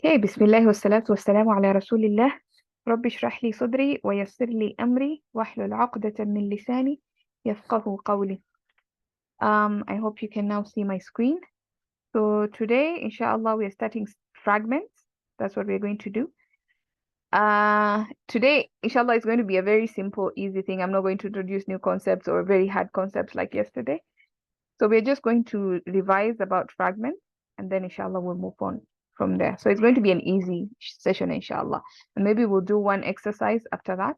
Okay, Bismillah wassalatu wassalamu ala Rasulillah. Rabbi shrah li sadri wa yassir li amri wahlul 'uqdatan min lisani yafqahu qawli. I hope you can now see my screen. So today, inshallah, we are starting fragments. That's what we're going to do. Today, inshallah, is going to be a very simple, easy thing. I'm not going to introduce new concepts or very hard concepts like yesterday. So we're just going to revise about fragments, and then inshallah we'll move on from there. So it's going to be an easy session, inshallah. And maybe we'll do one exercise after that,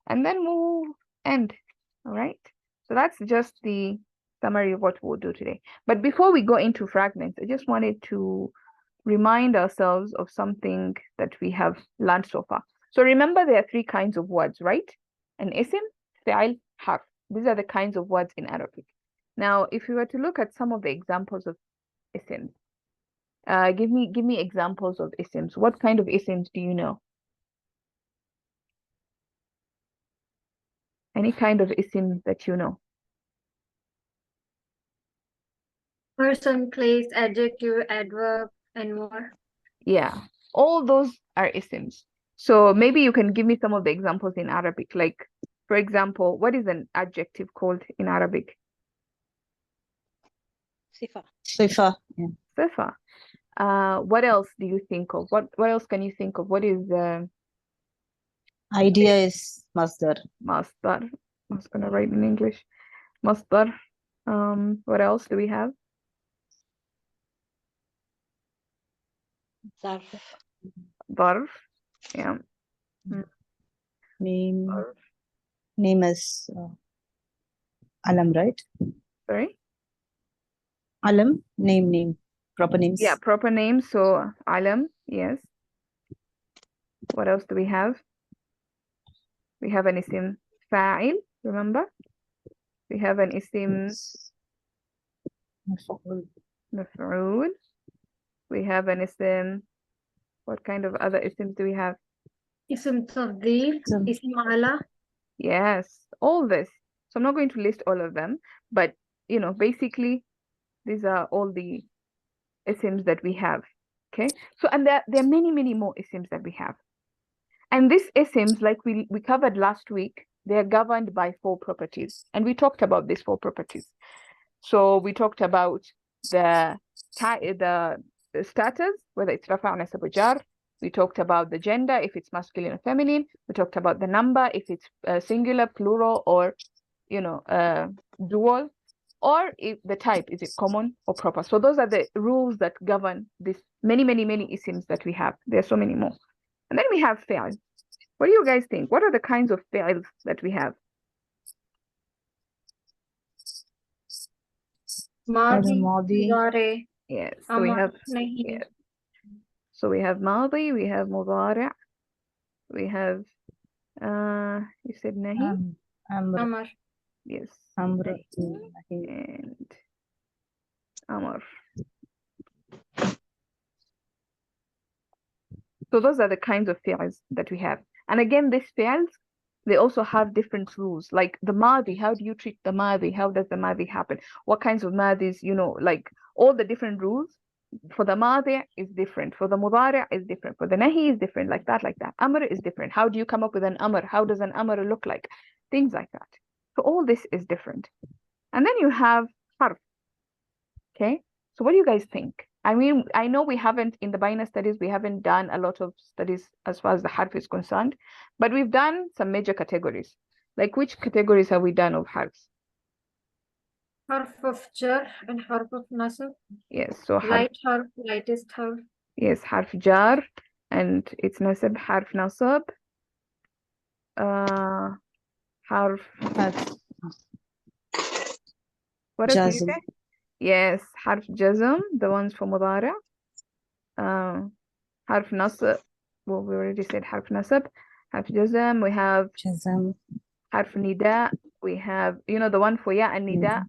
and then we'll end. All right. So that's just the summary of what we'll do today. But before we go into fragments, I just wanted to remind ourselves of something that we have learned so far. So remember, there are three kinds of words, right? An ism, fi'al, harf. These are the kinds of words in Arabic. Now, if you were to look at some of the examples of isms, give me examples of isms. What kind of isms do you know? Any kind of ism that you know? Person, place, adjective, adverb, and more. Yeah, all those are isms. So maybe you can give me some of the examples in Arabic. Like, for example, what is an adjective called in Arabic? Sifa. Sifa. Yeah. Sifa. What else do you think of? What else can you think of? What is Idea is masdar. masdar? I was gonna write in English. Masdar. What else do we have? Zarf. Darf. Yeah. Name. Darf. Name is alam, right? Sorry? Alam. Name. Proper names. Yeah, proper names. So alam, yes. What else do we have? We have an isim fa'il, remember? We have an isim maf'ul. We have an isim. What kind of other isms do we have? Ism tafdeel, ism ala. Yes, all this. So I'm not going to list all of them, but basically these are all the isms that we have. Okay. So and there are many more isms that we have. And these isms, like we covered last week, they are governed by four properties. And we talked about these four properties. So we talked about the status, whether it's rafa' nasab or jar. We talked about the gender, if it's masculine or feminine. We talked about the number, if it's singular, plural, or dual, or if the type, is it common or proper. So those are the rules that govern this many isms that we have. There are so many more. And then we have fi'al. What do you guys think? What are the kinds of fi'als that we have? Madi, Madi. mudari, Yes. So we have nahi. So we have madi, we have mudari', we have you said nahi? Amar. Yes. Amr. And amr. So those are the kinds of fi'als that we have. And again, these fi'als, they also have different rules. Like the madi, how do you treat the madi? How does the madi happen? What kinds of madis, like all the different rules. For the madi is different. For the mudari is different. For the nahi is different. Like that. Amr is different. How do you come up with an amr? How does an amr look like? Things like that. So all this is different. And then you have harf. Okay. So what do you guys think? I mean, I know we haven't, in the Bayyinah studies, we haven't done a lot of studies as far as the harf is concerned, but we've done some major categories. Like which categories have we done of harfs? Harf of jar and harf of nasab. Yes, so lightest harf. Yes, harf jar and its nasab, harf nasab. Harf. What else did you say? Yes, harf jazm, the ones for mudara. Harf nasab. Well, we already said harf nasab. Harf jazm. We have harf nida. We have, the one for ya and nida.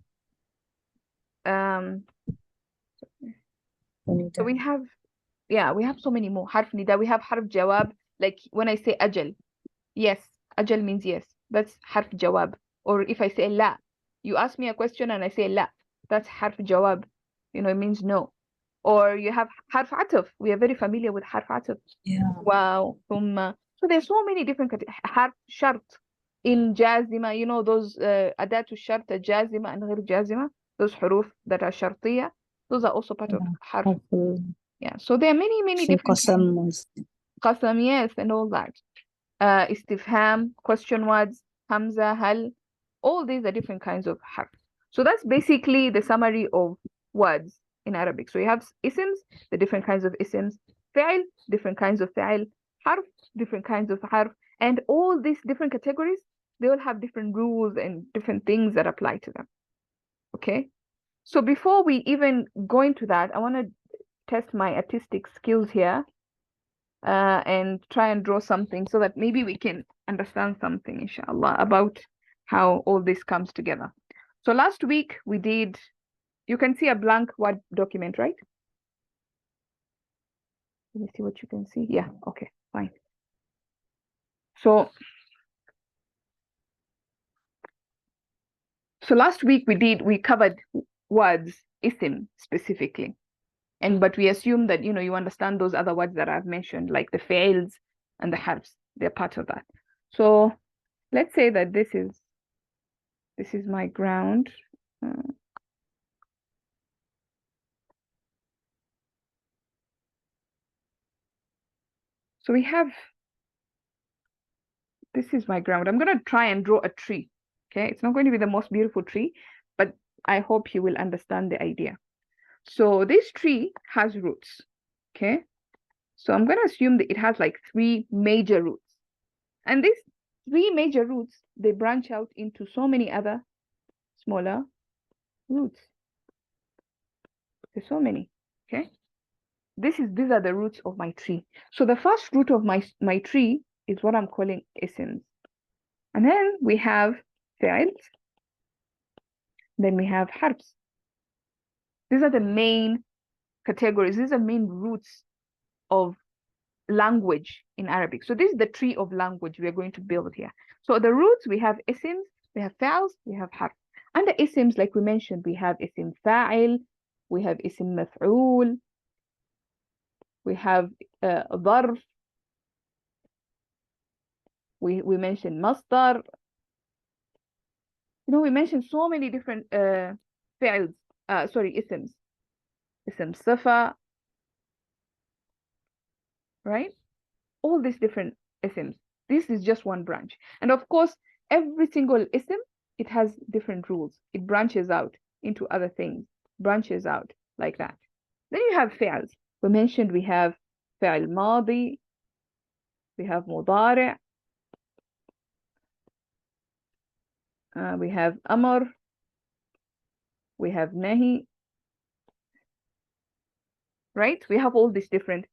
So we have so many more. Harf nida. We have harf jawab. Like when I say ajal, yes, ajal means yes. That's harf jawab. Or if I say la, you ask me a question and I say la, that's harf jawab. It means no. Or you have harf ataf. We are very familiar with harf ataf. Yeah. Wow. So there's so many different harf shart in jazima, you know, those adatu shart jazima and غير jazima, those huruf that are shartiya, those are also part of harf. Yeah. So there are many So different qasam is qasam, yes, and all that. Istifham, question words, hamza, hal, all these are different kinds of harf. So that's basically the summary of words in Arabic. So you have isms, the different kinds of isms, fi'l, different kinds of fi'l, harf, different kinds of harf, and all these different categories, they all have different rules and different things that apply to them. Okay? So before we even go into that, I want to test my artistic skills here and try and draw something so that maybe we can understand something, inshallah, about how all this comes together. So last week we did, you can see a blank Word document, right? Let me see what you can see. Yeah, okay, fine. So last week we covered words, isim specifically. But we assume that, you know, you understand those other words that I've mentioned, like the fails and the harfs, they're part of that. So let's say that this is my ground. So we have, this is my ground. I'm going to try and draw a tree. Okay, it's not going to be the most beautiful tree, but I hope you will understand the idea. So this tree has roots. Okay, so I'm going to assume that it has like 3 major roots. And these 3 major roots, they branch out into so many other smaller roots. There's so many. Okay, these are the roots of my tree. So the first root of my tree is what I'm calling isms. And then we have fi'ls. Then we have harfs. These are the main categories. These are main roots of language in Arabic. So this is the tree of language we are going to build here. So the roots, we have isms, we have fi'ls, we have harf. Under isms, like we mentioned, we have isim fa'il, we have isim maf'ul, we have dharf, we mentioned masdar. You know, we mentioned so many different fi'ls, isms. Ism sifa, right? All these different isms. This is just one branch. And of course, every single ism, it has different rules. It branches out into other things, branches out like that. Then you have fi'ls. We mentioned we have fi'l madi, we have mudari', we have amr, we have nahi, right? We have all these different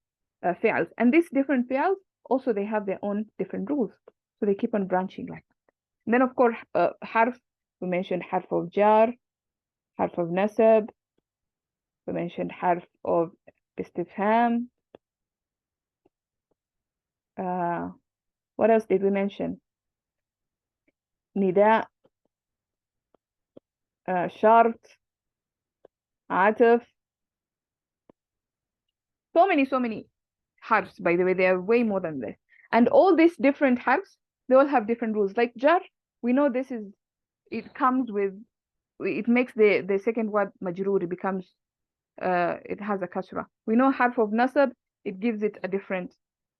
fi'ls. And these different fi'ls, also they have their own different rules. So they keep on branching like that. And then of course, harf, we mentioned harf of jar, harf of nasab, we mentioned harf of istifham. What else did we mention? Nida, shart, ataf. So many harfs, by the way. There are way more than this. And all these different harfs, they all have different rules. Like jar, we know this is, it comes with, it makes the second word majroor, it becomes, it has a kasra. We know harf of nasab, it gives it a different,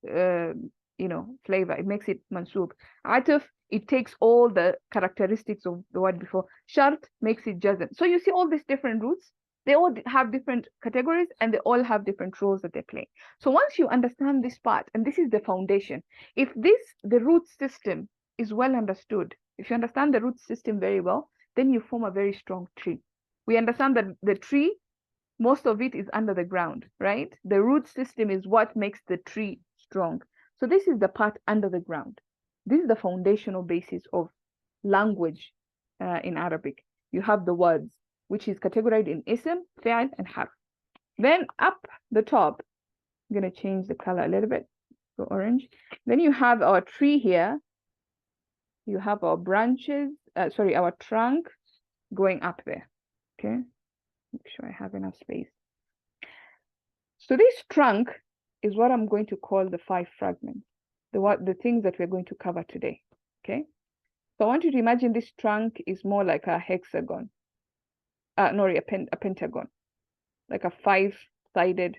flavor. It makes it mansub. Ataf, it takes all the characteristics of the word before. Shart makes it jazm. So you see all these different roots, they all have different categories and they all have different roles that they play. So once you understand this part, and this is the foundation, if the root system is well understood, if you understand the root system very well, then you form a very strong tree. We understand that the tree, most of it is under the ground, right? The root system is what makes the tree strong. So this is the part under the ground. This is the foundational basis of language in Arabic. You have the words, which is categorized in ism, fi'al, and harf. Then up the top, I'm going to change the color a little bit to orange. Then you have our tree here. You have our branches, our trunk going up there. Okay, make sure I have enough space. So this trunk is what I'm going to call the 5 fragments, the things that we're going to cover today. Okay. So I want you to imagine this trunk is more like a hexagon. No, a pentagon, like a 5-sided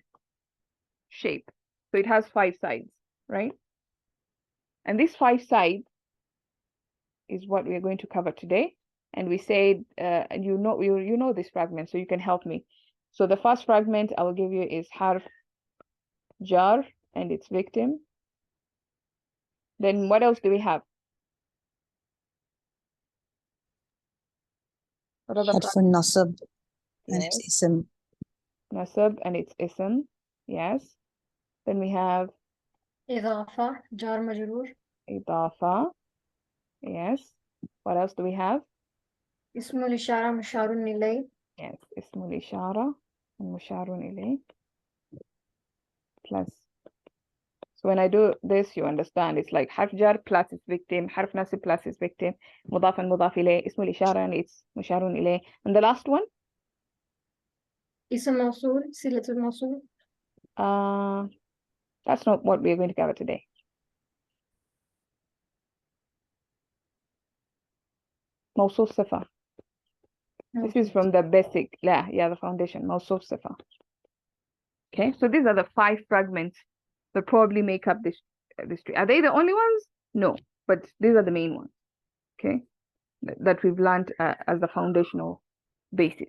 shape. So it has 5 sides, right? And these 5 sides is what we're going to cover today. And we said, and you know this fragment, so you can help me. So the first fragment I will give you is harf jar and its victim. Then what else do we have? What other Harf nasab and Yes. its ism. Nasab and its ism. Yes. Then we have إضافة جار مجرور idafa. Yes. What else do we have? اسم الإشارة مشار إليه Yes. Ismul ishara and musharun ilayh. Plus. So when I do this, you understand. It's like harf jar plus its victim, harf nasib plus its victim, mudaf and mudaf ilayh, ismul ishara and its musharun ilayh. And the last one? اسم موصول صلة الموصول That's not what we're going to cover today. Mawsuf sifa. This is from the basic, the foundation, Mawsuf sifa. Okay, so these are the 5 fragments that probably make up this tree. Are they the only ones? No, but these are the main ones. Okay, that we've learned as the foundational basis.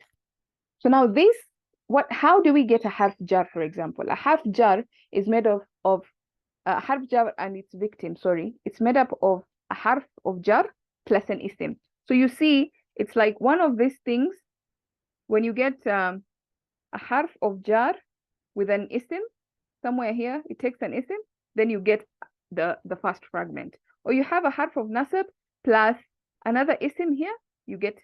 So now this, how do we get a harf jar, for example? A harf jar is made of harf jar and its victim, sorry. It's made up of a harf of jar plus an isim. So you see, it's like one of these things, when you get a harf of jar with an isim, somewhere here, it takes an isim, then you get the first fragment. Or you have a harf of nasab plus another isim here, you get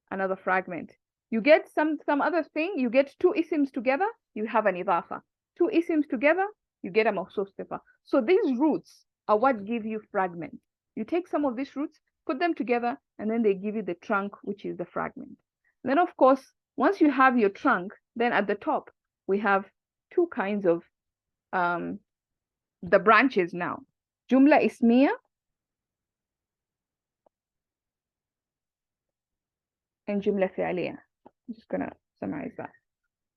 another fragment. You get some other thing, you get 2 isms together, you have an idafa. 2 isms together, you get a mawsuf sifa. So these roots are what give you fragments. You take some of these roots, put them together, and then they give you the trunk, which is the fragment. Then, of course, once you have your trunk, then at the top, we have 2 kinds of the branches now. Jumla ismiya and Jumla fi'liya. I'm just gonna summarize that.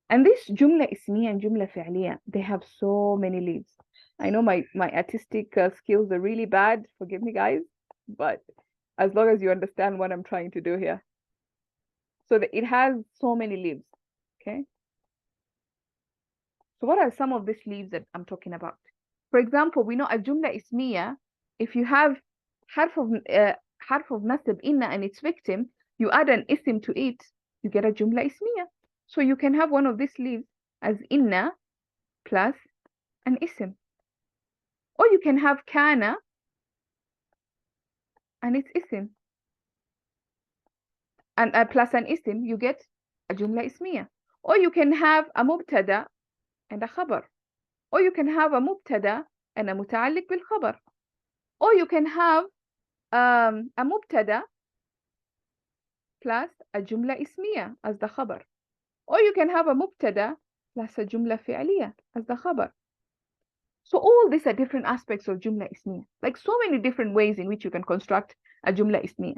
And this Jumla ismiya and Jumla fi'liya, they have so many leaves. I know my artistic skills are really bad, forgive me guys, but as long as you understand what I'm trying to do here. So it has so many leaves, okay? So what are some of these leaves that I'm talking about? For example, we know a Jumla ismiya, if you have harf of nasib inna and its victim, you add an isim to it, you get a Jumla ismiya. So you can have one of these leaves as inna plus an isim. Or you can have kana and its isim. And plus an isim, you get a Jumla ismiya. Or you can have a mubtada and a khabar. Or you can have a mubtada and a muta'alliq bil khabar. Or you can have a mubtada plus a jumla ismiya as the khabar. Or you can have a mubtada plus a jumla fi'liya as the khabar. So all these are different aspects of jumla ismiya. Like so many different ways in which you can construct a jumla ismiya.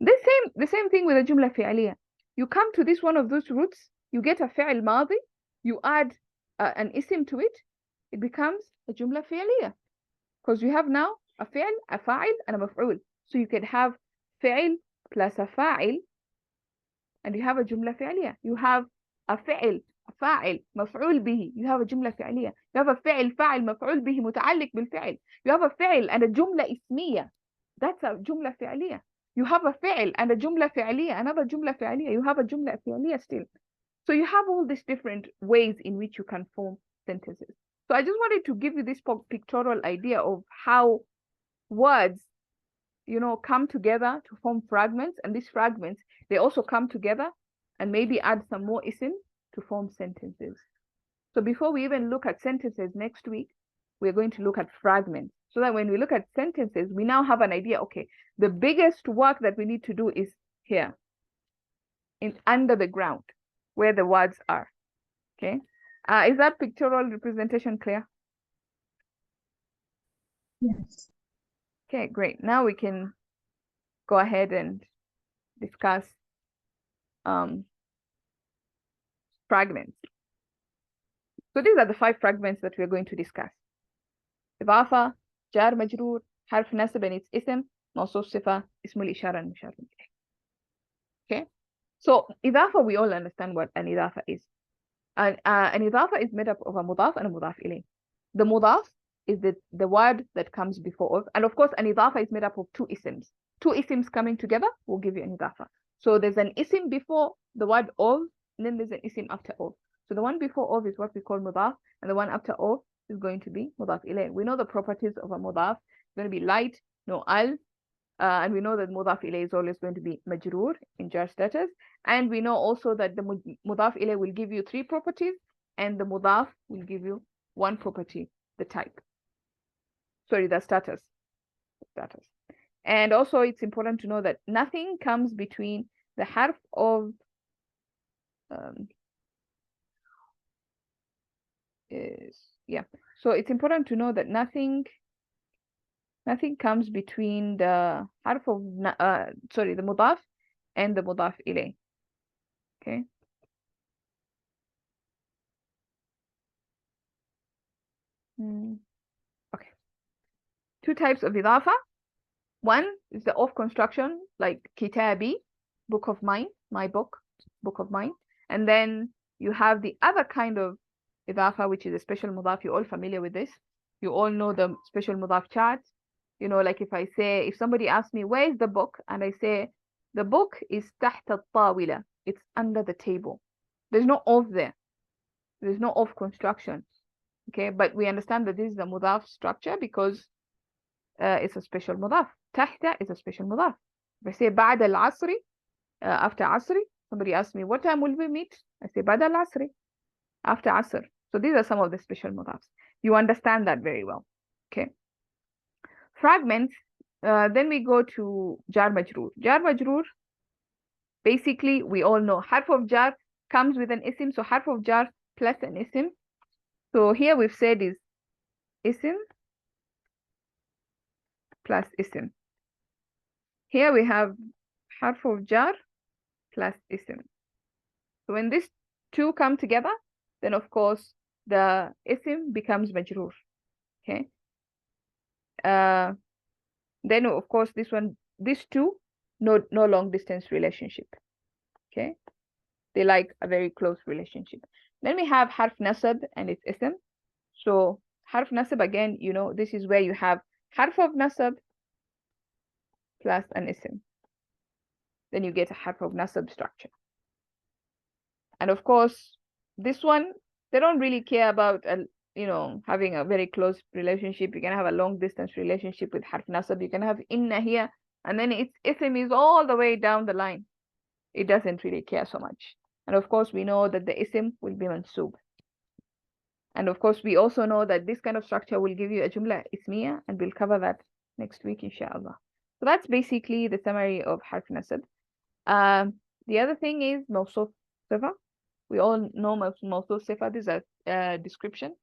The same thing with a jumla fi'liya. You come to this one of those roots, you get a fi'l madi, you add an isim to it, it becomes a jumla fi'liya. Because you have now a fi'l, a fa'il, and a maf'ul. So you can have fi'l plus a fa'il, and you have a jumla fi'liya. You have a fi'l, a fa'il, maf'ul bihi. You have a jumla fi'liya. You have a fi'l, fa'il, maf'ul bihi, muta'alliq bil fi'l. You have a fi'l and a jumla ismiya. That's a jumla fi'liya. You have a fi'l and a jumla fi'liya, another jumla fi'liya. You have a jumla fi'liya still. So you have all these different ways in which you can form sentences. So I just wanted to give you this pictorial idea of how words, come together to form fragments. And these fragments, they also come together and maybe add some more isim to form sentences. So before we even look at sentences next week, we're going to look at fragments. So that when we look at sentences, we now have an idea, okay, the biggest work that we need to do is here, under the ground, where the words are, okay? Is that pictorial representation clear? Yes. Okay, great. Now we can go ahead and discuss fragments. So these are the 5 fragments that we're going to discuss. إضافة, جار مجرور, حرف نسب and its اسم, موصوف صفة, اسم الإشارة المشار إليه. Okay, so إضافة, we all understand what an إضافة is. An إضافة is made up of a مضاف and a مضاف إليه. The مضاف is the word that comes before, and of course an إضافة is made up of 2 isms. 2 isms coming together will give you an إضافة. So there's an ism before the word of, and then there's an ism after of. So the one before of is what we call mudaf, and the one after of is going to be mudaf ilayh. We know the properties of a mudaf. It's going to be light, no al, and we know that mudaf ilayh is always going to be majroor in jar status. And we know also that the mudaf ilayh will give you 3 properties, and the mudaf will give you 1 property, the type. Sorry, the status. And also it's important to know that nothing comes between the harf of so it's important to know that nothing comes between the harf of the mudaf and the mudaf ilayh. Okay, okay, 2 types of idafa. One is the of construction, like kitabi, book of mine, my book of mine. And then you have the other kind of idafa, which is a special mudaf. You're all familiar with this. You all know the special mudaf chart. You know, like if somebody asks me, where is the book? And I say, the book is تحت الطاولة. It's under the table. There's no of there. There's no of construction. Okay, but we understand that this is a mudaf structure because it's a special mudaf. تحت is a special mudaf. If I say بعد العصر, after عصر, somebody asks me, what time will we meet? I say بعد العصر, after asr. So these are some of the special mudafs. You understand that very well. Okay. Fragments, then we go to jar majroor. Jar majroor, basically we all know harf of jar comes with an isim, so harf of jar plus an isim. So here we've said is isim plus isim. Here we have harf of jar plus isim. So when these 2 come together, then of course the isim becomes majroor. Okay. Then of course these 2, no long distance relationship. Okay, they like a very close relationship. Then we have harf nasab and its ism. So harf nasab, again, you know, this is where you have harf of nasab plus an ism. Then you get a harf of nasab structure. And of course, this one, they don't really care about having a very close relationship. You can have a long distance relationship with harf nasab. You can have inna here, and then its ism is all the way down the line. It doesn't really care so much. And of course, we know that the ism will be mansub. And of course, we also know that this kind of structure will give you a jumla ismiya, and we'll cover that next week, inshallah. So that's basically the summary of harf nasab. The other thing is mawsuf sifa. We all know mawsuf sifa. This is a description.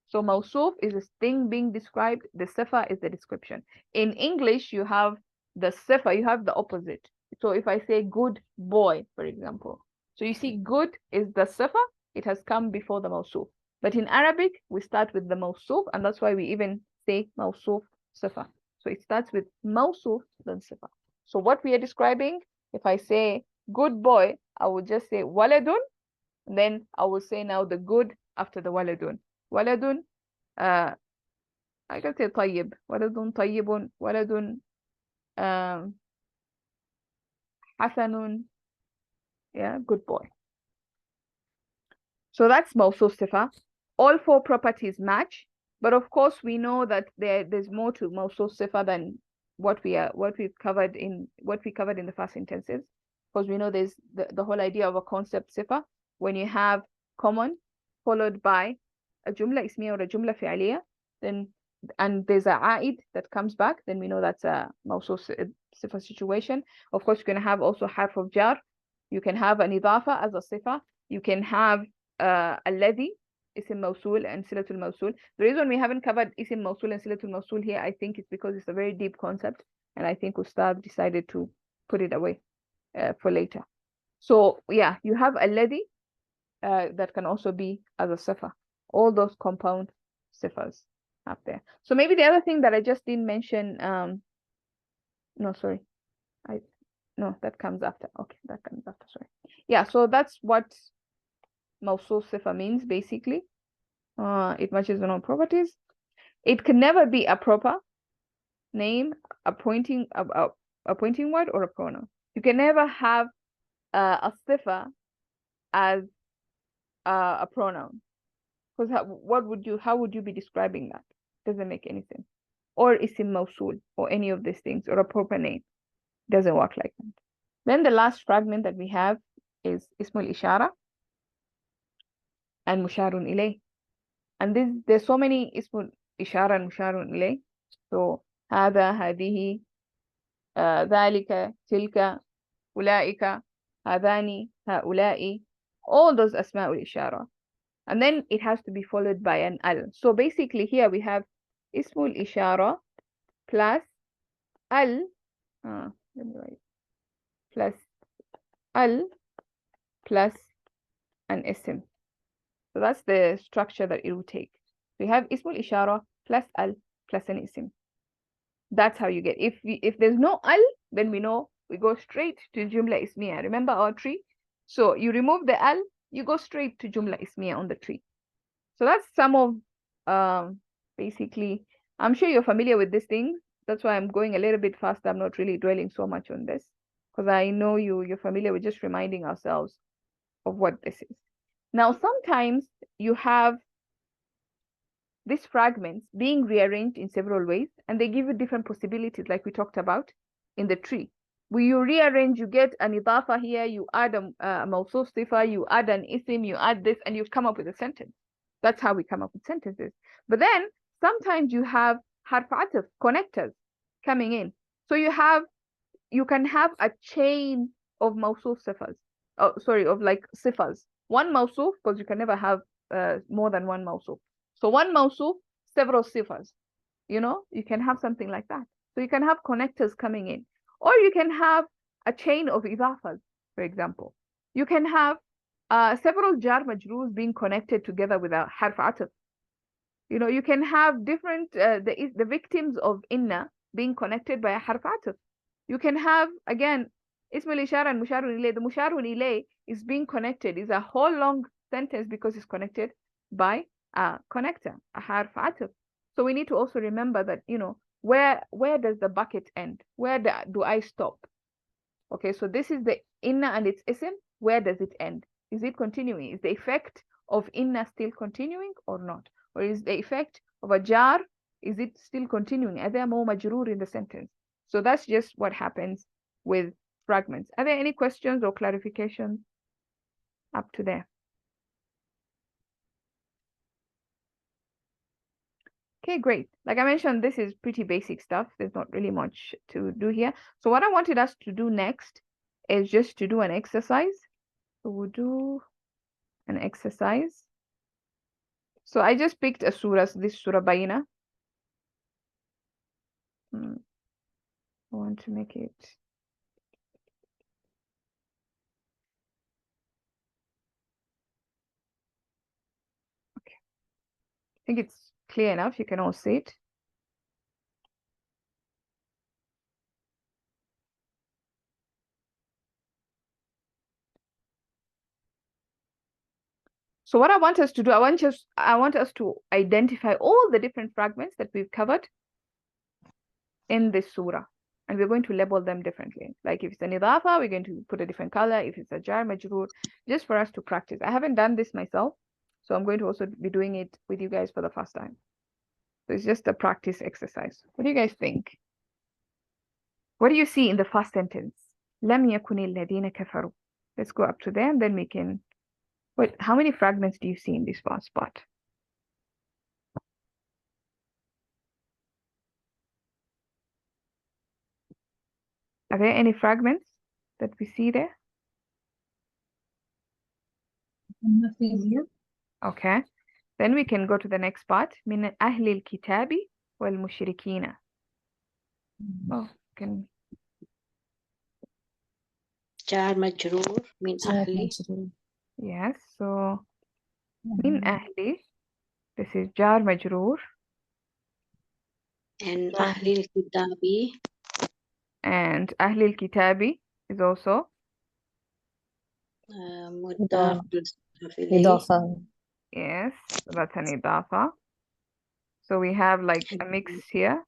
So mawsuf is a thing being described. The sifa is the description. In English, you have the sifa, you have the opposite. So if I say good boy, for example, so you see good is the sifa, it has come before the mawsuf. But in Arabic, we start with the mawsuf, and that's why we even say mawsuf sifa. So it starts with mawsuf, then sifa. So what we are describing, if I say good boy, I will just say waladun, then I will say now the good after the waladun. Waladun, I can say tayyib, waladun tayyibun, waladun hasanun, yeah, good boy. So that's mawsuf sifa. All 4 properties match, but of course we know that there's more to mawsuf sifa than what we covered in the first sentences, because we know there's the whole idea of a concept sifa. When you have common followed by a jumla ismiya or a jumla fi'aliya, then and there's a a'id that comes back, then we know that's a mawsuf sifa situation. Of course, you can have also harf of jar. You can have an idafa as a sifa. You can have alladhi Isim Mawsul and Silatul Mawsul. The reason we haven't covered Isim Mawsul and Silatul Mawsul here, I think, is because it's a very deep concept, and I think Ustad decided to put it away for later. So yeah, you have alladhi that can also be as a sifa. All those compound sifas up there. So maybe the other thing that I just didn't mention, no, sorry, no, that comes after. Okay, that comes after, sorry. Yeah, so that's what Mawsul sifa means basically. It matches the known properties. It can never be a proper name, a pointing word, or a pronoun. You can never have a sifa as a pronoun, because how would you be describing that? Doesn't make any sense. Or isim mawsul, or any of these things, or a proper name. Doesn't work like that. Then the last fragment that we have is ismul ishara and musharun ilay. And there's so many ismul ishara and musharun ilay. So هذا هذه ذلك تلك أولئك هذان هؤلاء, all those asma'ul ishara. And then it has to be followed by an al. So basically here we have ismul ishara plus al, let me write, plus al plus an ism. So that's the structure that it will take. We have ismul ishara plus al plus an ism. That's how you get. If there's no al, then we know we go straight to jumla ismiya. Remember our tree? So you remove the al, you go straight to jumla ismiya on the tree. So that's some of basically, I'm sure you're familiar with these things. That's why I'm going a little bit fast. I'm not really dwelling so much on this, because I know you're familiar with just reminding ourselves of what this is. Now, sometimes you have these fragments being rearranged in several ways, and they give you different possibilities, like we talked about in the tree. When you rearrange, you get an idafa here, you add a mawsuf sifa, you add an isim, you add this, and you come up with a sentence. That's how we come up with sentences. But then sometimes you have harf atf, connectors coming in. So you can have a chain of mawsuf sifas. Oh, sorry, of like sifas. One mawsuf, because you can never have more than one mawsuf. So one mawsuf, several sifas. You can have something like that. So you can have connectors coming in. Or you can have a chain of idafas, for example. You can have several jar majroors being connected together with a harf atf. You can have different, the victims of inna being connected by a harf atf. You can have, again, ismul ishara and musharun ilay. The musharun ilay is being connected, is a whole long sentence because it's connected by a connector, a harf atf. So we need to also remember that, where does the bucket end? Where do I stop? Okay, so this is the inna and its ism. Where does it end? Is it continuing? Is the effect of inna still continuing or not? Or is the effect of a jar, is it still continuing? Are there more majroor in the sentence? So that's just what happens with fragments. Are there any questions or clarifications up to there? Okay, great. Like I mentioned, this is pretty basic stuff. There's not really much to do here. So what I wanted us to do next is just to do an exercise. So we'll do an exercise. So I just picked a surah, this Surah Bayyinah. I want to make it. Okay. I think it's clear enough. You can all see it. So what I want us to do, I want us to identify all the different fragments that we've covered in this surah. And we're going to label them differently. Like if it's an idafa, we're going to put a different color. If it's a jar majroor, just for us to practice. I haven't done this myself, so I'm going to also be doing it with you guys for the first time. So it's just a practice exercise. What do you guys think? What do you see in the first sentence? لم يكن الذين كفروا. Let's go up to there and then we can. Wait, how many fragments do you see in this first part? Are there any fragments that we see there? Nothing here. Okay. Then we can go to the next part. من أهل الكتاب والمشركين. Oh, can jar majroor min Jar ahli. majroor. yes. So من أهل. This is jar majroor. And Jar. ahli kitabi. And أهل الكتاب is also Mudaf ilayh. إضافة. yes. So that's an idafa. So we have like a mix here.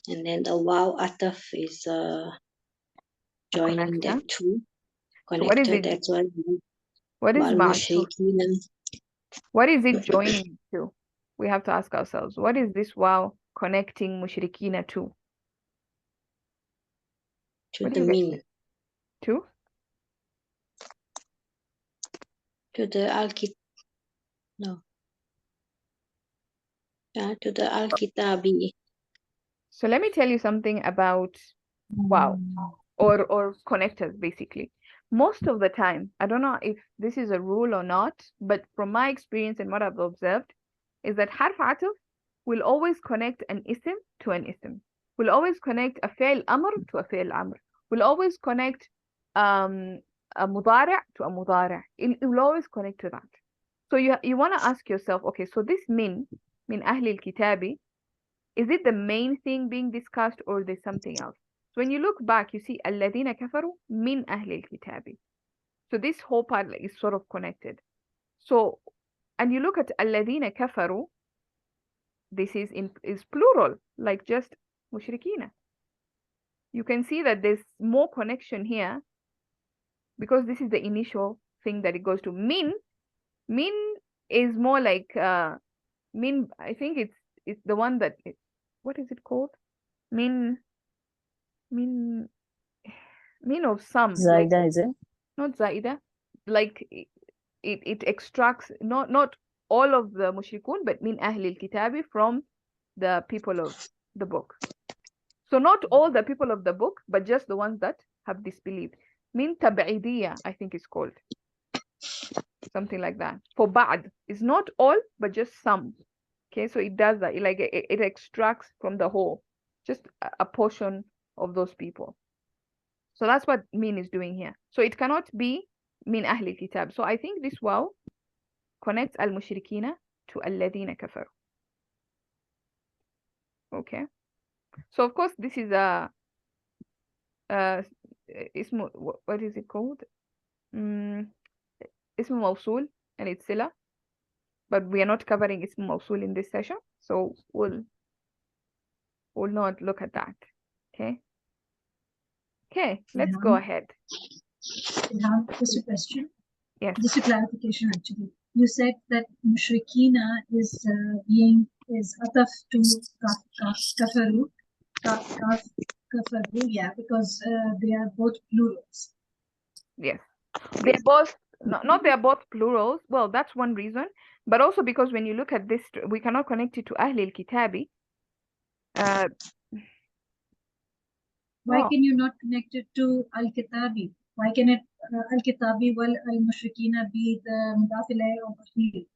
And then the waw ataf is joining connection. the two. So what is Connected, it? that's why. What is Wal ma'tuf? mushrikeen. What is it joining to? We have to ask ourselves, what is this wow connecting mushrikina to? To What the do you guys min. think? To? To the al-kit. No. To the al-kitabi. So let me tell you something about wow or connectors basically. Most of the time, I don't know if this is a rule or not, but from my experience and what I've observed is that harf atuf will always connect an ism to an ism. Will always connect a fi'l amr to a fi'l amr. Will always connect a mudari' to a mudari'. It will always connect to that. So you want to ask yourself, okay, so this min ahli al-kitabi, is it the main thing being discussed or there's something else? So when you look back, you see الذين كفروا من أهل الكتاب. So this whole part is sort of connected. So, and you look at الذين كفروا, this is plural, like just mushrikina. You can see that there's more connection here because this is the initial thing that it goes to. Min is more like min. I think it's the one that what is it called? Min of some, like Zaida, is it? not zaida, like it extracts not all of the mushrikun, but min ahli al-kitabi, from the people of the book. So not all the people of the book, but just the ones that have disbelieved. Min tab'idiyya, I think it's called. Something like that. For ba'd, it's not all, but just some. Okay, so it does that. It extracts from the whole, just a portion of those people. So that's what min is doing here. So it cannot be min ahli kitab. So I think this waw connects al-mushrikina to alladhina kafaru. Okay. So of course this is a ismu, what is it called? Ismu mawsul, and it's sila. But we are not covering ismu mawsul in this session, so we'll not look at that. Okay. Okay, let's go ahead. Just a question. Yes. Just a clarification, actually. You said that mushrikina is ataf to kafaru, kafaru, yeah, because they are both plurals. Yes. They're both not they're both plurals. Well, that's one reason, but also because when you look at this, we cannot connect it to Ahli al-Kitabi. Why can you not connect it to al-Kitabi? Why can it al-Kitabi wal al-mushrikina be the mudaf ilayh of Ahli?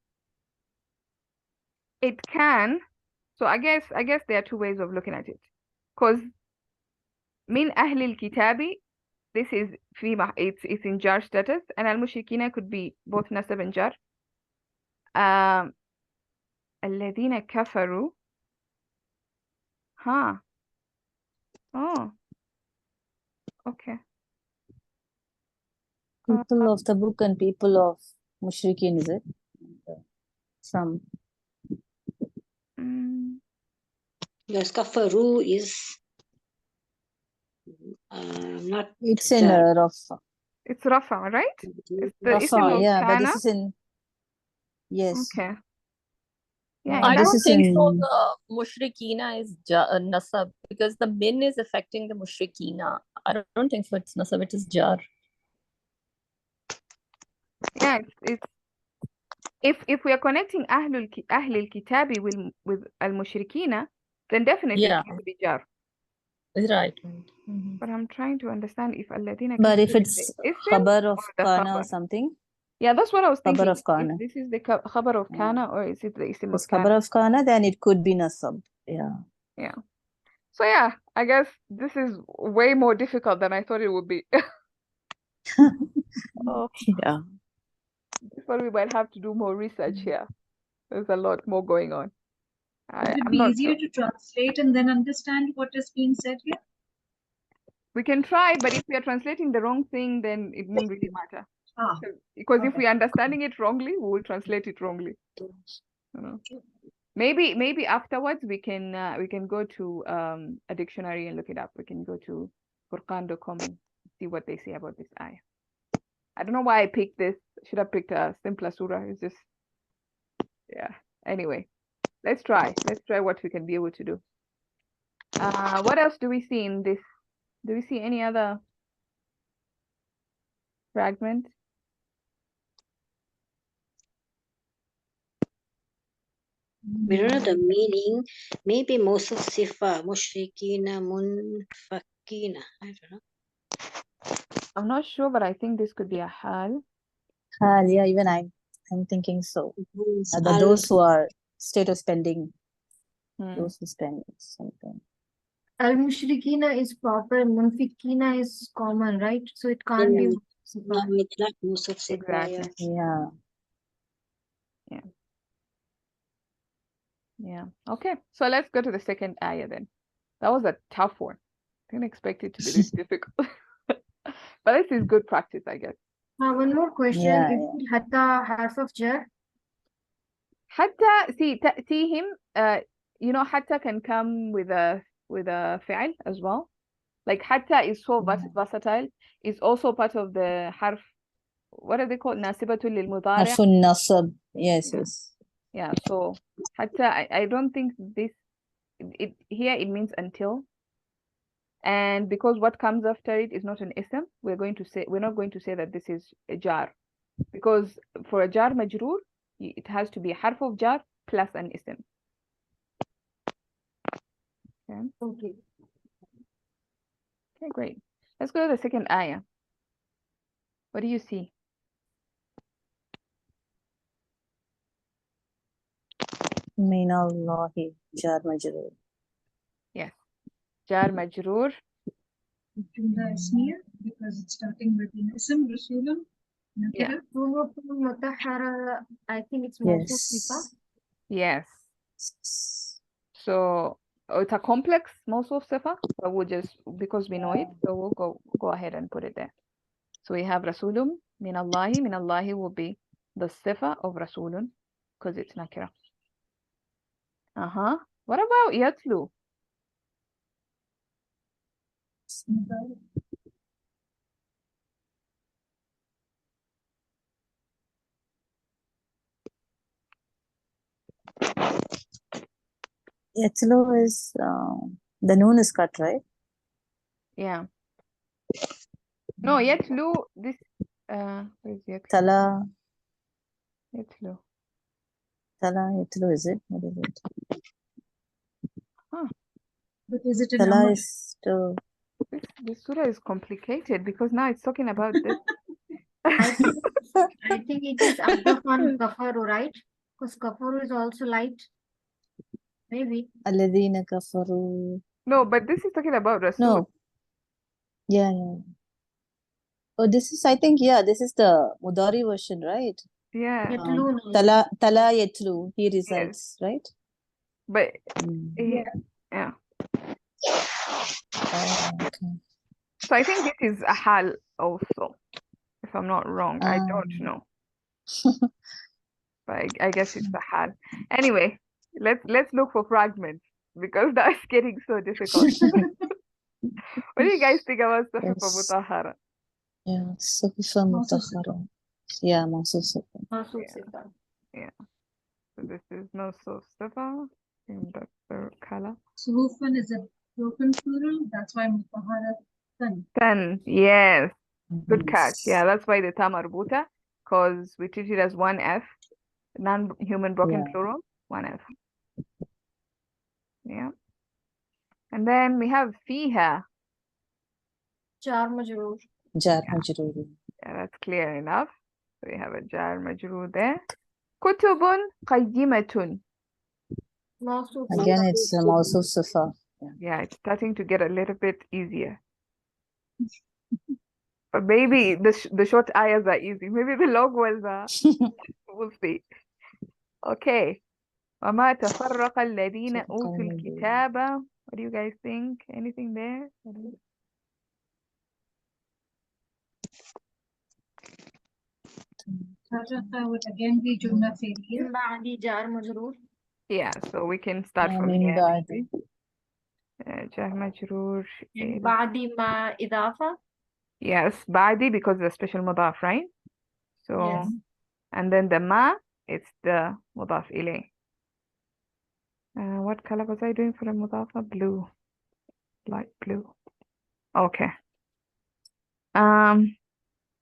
It can. So I guess there are two ways of looking at it. Because min Ahli al-Kitabi, this is it's in jar status, and al-mushrikina could be both nasab and jar. الذين كفروا. Huh. Oh. Okay. People of the book and people of Mushrikeen, is it? Some. Yes, kafaru is not. It's in Rafa. It's Rafa, right? It's the Rafa, ism of yeah, but kana. this is in. Yes. Okay. Yeah, No, in I that this don't is think in. so. The mushrikina is nasab because the min is affecting the mushrikina. I don't think so. It's nasab. It is jar. yeah, it's if we are connecting Ahli al-Kitabi with al-Mushrikina, then definitely Yeah. it has to be jar. Right. But I'm trying to understand if alladhina But kafaru if is it's the ism khabar of or the kana or khabar. something, Yeah, that's what I was thinking. Khabar of If kana. this is the khabar of Yeah. kana, or is it the isim It's of kana? khabar of kana, then it could be nasab. Yeah. Yeah. So yeah, I guess this is way more difficult than I thought it would be. Oh, Yeah. this one we might have to do more research here. There's a lot more going on. Would it I'm be not easier sure. to translate and then understand what is being said here? We can try, but if we are translating the wrong thing, then it won't really matter. Ah, Because if okay. we are understanding it wrongly, we will translate it wrongly. You know. Maybe afterwards we can go to a dictionary and look it up. We can go to Furqan.com and see what they say about this ayah. I don't know why I picked this. Should have picked a simpler surah. It's just, yeah. Anyway, let's try. Let's try what we can be able to do. What else do we see in this? Do we see any other fragment? We don't know the meaning. Maybe most of sifa, mushrikina, munfakina. I don't know. I'm not sure, but I think this could be a hal. Yeah, even I'm thinking so. Means Those who are state of spending, Hmm. those who spend something. Al-Mushrikina is proper, Munfikina is common, right? So it can't be no, Sifa. it's not most of sifa. Exactly. Yeah. Yeah. Okay. So let's go to the second ayah then. That was a tough one. Didn't expect it to be this difficult. But this is good practice, I guess. One more question. Yeah, Is it Hatta harf of jar? Hatta, see him, hatta can come with a fi'al as well. Like hatta is so versatile. It's also part of the harf. What are they called? Nasibatul lil mudari'. Harfun nasab. Yes, Yeah. yes. Yeah. So hatta, I don't think this here it means until. And because what comes after it is not an ism, we're not going to say that this is a jar. Because for a jar majroor, it has to be a harf of jar plus an ism. Okay. Okay. Okay, great. Let's go to the second ayah. What do you see? Min Allahi jar majroor. Yes. Jar majroor. Jumla ismiya, because it's starting with an ism, Rasulun, Yeah. nakira. Mutahhara, I think it's Mawsuf Sifa. Yes. Yes. So it's a complex mawsuf sifa, but we'll just, because we know it, so we'll go ahead and put it there. So we have Rasulun min Allahi. Min Allahi will be the sifa of Rasulun because it's nakira. What about yatlu? Yatlu is the noon is cut, right? Yeah. No, yatlu, this where's yatlu? Tala Yatlu. yatlu, is it? What is it? But is it an Tala amr? is to This surah is complicated because now it's talking about this. I think it is Abdafan Kafaru, right? Because Kafaru is also light. Maybe. alladhina kafaru. No, but this is talking about Rasul. No. Yeah. Oh, this is, I think, this is the Mudari version, right? Yeah. Yatlun. Tala yatlu, he recites, right? But Mm. yeah. Oh, okay. So I think this is a hal also, if I'm not wrong. I don't know. But I guess it's a hal. Anyway, let's look for fragments because that's getting so difficult. What do you guys think about Suhufa Yes. Mutahhara? Yeah, Suhufa Mutahhara. Yeah, Mawsuf Sifa. Mawsuf Yeah. Sifa. Yeah. So this is no Sifa in the color. Suhufan is a broken plural, that's why mutahara tan. 10. Yes. Good catch. Yes. Yeah, that's why the ta marbuta, because we treat it as one F, non-human broken Yeah. plural, one F. Yeah. And then we have fiha. Jar Majroor. Jar Yeah. majroor. Yeah, that's clear enough. So we have a jar majroor there. Kutubun qayyimatun. Mawsuf Again, it's a Mawsuf Sifa. Yeah, it's starting to get a little bit easier. But maybe the short ayahs are easy. Maybe the long ones are. We'll see. Okay. وما تفرق الذين أوتوا الكتاب. What do you guys think? Anything there? Farraqa would again be Jumla Fi'liya. من بعد جار مجرور. Yeah, so we can start from Min here. ba'di. Jar majroor. من بعد ما إضافة. Yes, ba'di because the special mudaf, right? So, Yes. and then the ma, it's the mudaf ilay. What color was I doing for the mudafa? Blue. Light blue. Okay.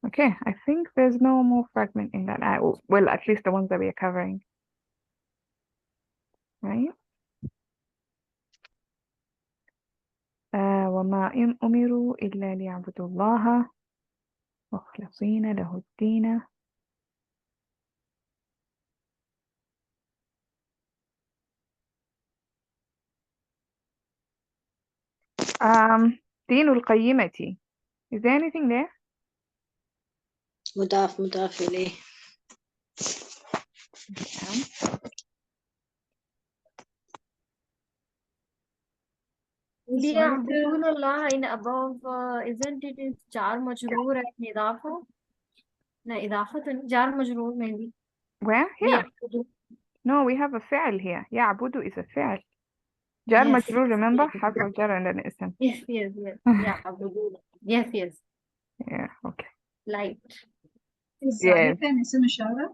Okay, I think there's no more fragment in that. Well, at least the ones that we are covering. Right? وما أمروا إلا ليعبدوا الله مخلصين له الدين. دين القيمة. Is there anything there? مضاف إليه. ليعبدون الله in above, isn't it is jar majroor and إضافة? No, إضافة jar majroor maybe. Where? Here. ليعبدون. No, we have a فعل here. يعبد is a فعل. جار Yes. مجرور, remember? حرف الجر and then اسم. Yes. يعبدون. Yes. Yeah, okay. Light. Is Yes. Zalika an ism ishara?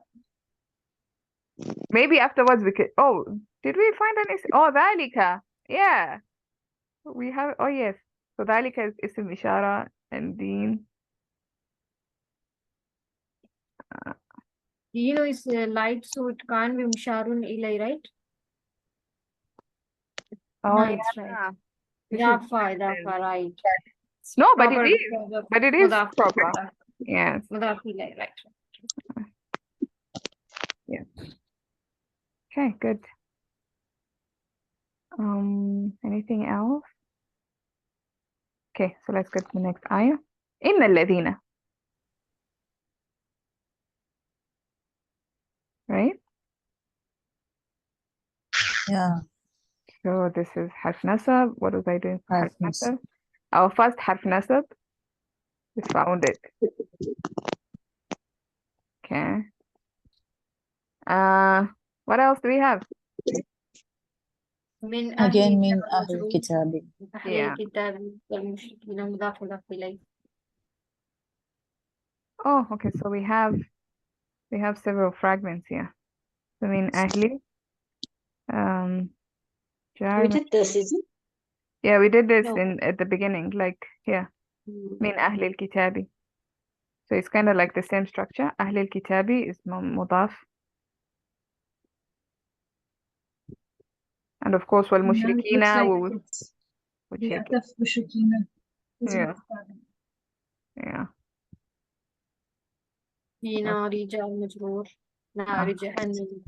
Maybe afterwards we could. Oh, did we find an ism? Oh, ذلك. Yeah. We have. Oh, yes. So ذلك is اسم إشارة and دين. You know it's light, so it can't be musharun ilay, right? Oh, No, yeah. it's right. This is Idafa, right. no, but Proper it is. because of But it is mudaf- proper. Yes. mudaf ilay, right. Okay, good. Anything else? Okay, so let's get to the next ayah. إن الذين. Right? Yeah. So this is harf nasab. What was I doing for harf Harf nasab. nasab? Our first harf nasab. We found it. Okay. What else do we have? من Again, أهل min الكتاب ahl مجرور. kitabi. أهل Yeah. الكتاب والمشركين مضاف إليه. Oh, okay. So we have several fragments here. So min ahli. Jar. We did this, is it? Yeah, we did this No. at the beginning, like here. Min ahli al-kitabi. So it's kind of like the same structure. Ahli al-kitabi is mudaf. And of course, wal Now it looks mushrikina like will it's the take it. ataf mushrikina. Yeah. Yeah. في نار جار مجرور. نار جهنم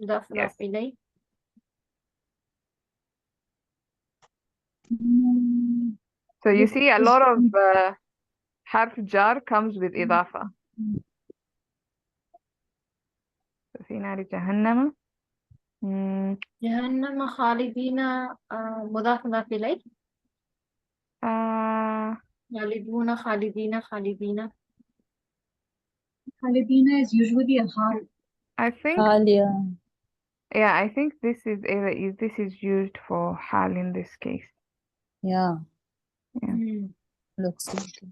مضاف Yes. إليه. So you see a lot of harf jar comes with idafa. So في نار جهنم. جهنم خالدين مضاف إليه. خالدون خالدين. Khalidina is usually a hal. I think, Alia. yeah, I think this is used for hal in this case. Yeah. Yeah. Looks like it.